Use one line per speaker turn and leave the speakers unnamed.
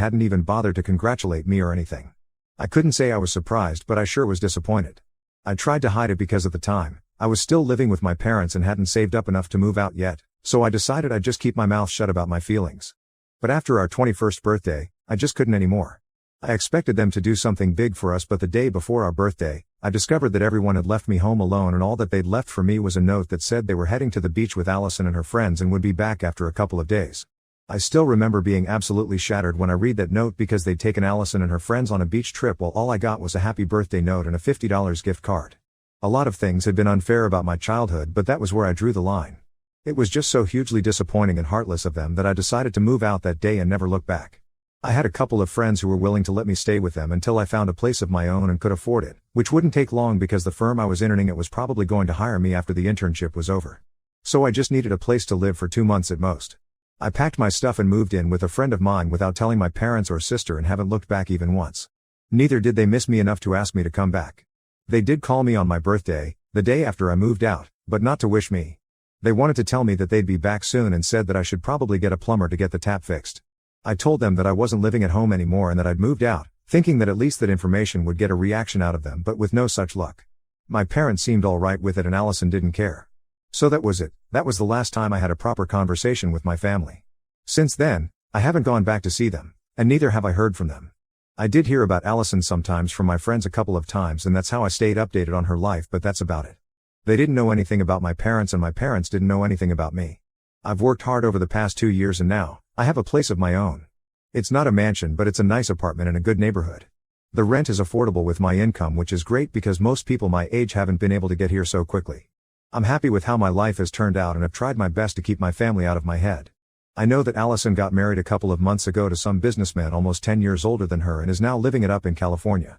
hadn't even bothered to congratulate me or anything. I couldn't say I was surprised, but I sure was disappointed. I tried to hide it because at the time, I was still living with my parents and hadn't saved up enough to move out yet, so I decided I'd just keep my mouth shut about my feelings. But after our 21st birthday, I just couldn't anymore. I expected them to do something big for us, but the day before our birthday, I discovered that everyone had left me home alone, and all that they'd left for me was a note that said they were heading to the beach with Allison and her friends and would be back after a couple of days. I still remember being absolutely shattered when I read that note because they'd taken Allison and her friends on a beach trip while all I got was a happy birthday note and a $50 gift card. A lot of things had been unfair about my childhood, but that was where I drew the line. It was just so hugely disappointing and heartless of them that I decided to move out that day and never look back. I had a couple of friends who were willing to let me stay with them until I found a place of my own and could afford it, which wouldn't take long because the firm I was interning at was probably going to hire me after the internship was over. So I just needed a place to live for 2 months at most. I packed my stuff and moved in with a friend of mine without telling my parents or sister and haven't looked back even once. Neither did they miss me enough to ask me to come back. They did call me on my birthday, the day after I moved out, but not to wish me. They wanted to tell me that they'd be back soon and said that I should probably get a plumber to get the tap fixed. I told them that I wasn't living at home anymore and that I'd moved out, thinking that at least that information would get a reaction out of them, but with no such luck. My parents seemed alright with it and Allison didn't care. So that was it. That was the last time I had a proper conversation with my family. Since then, I haven't gone back to see them, and neither have I heard from them. I did hear about Allison sometimes from my friends a couple of times, and that's how I stayed updated on her life, but that's about it. They didn't know anything about my parents and my parents didn't know anything about me. I've worked hard over the past 2 years and now, I have a place of my own. It's not a mansion, but it's a nice apartment in a good neighborhood. The rent is affordable with my income, which is great because most people my age haven't been able to get here so quickly. I'm happy with how my life has turned out and have tried my best to keep my family out of my head. I know that Allison got married a couple of months ago to some businessman almost 10 years older than her and is now living it up in California.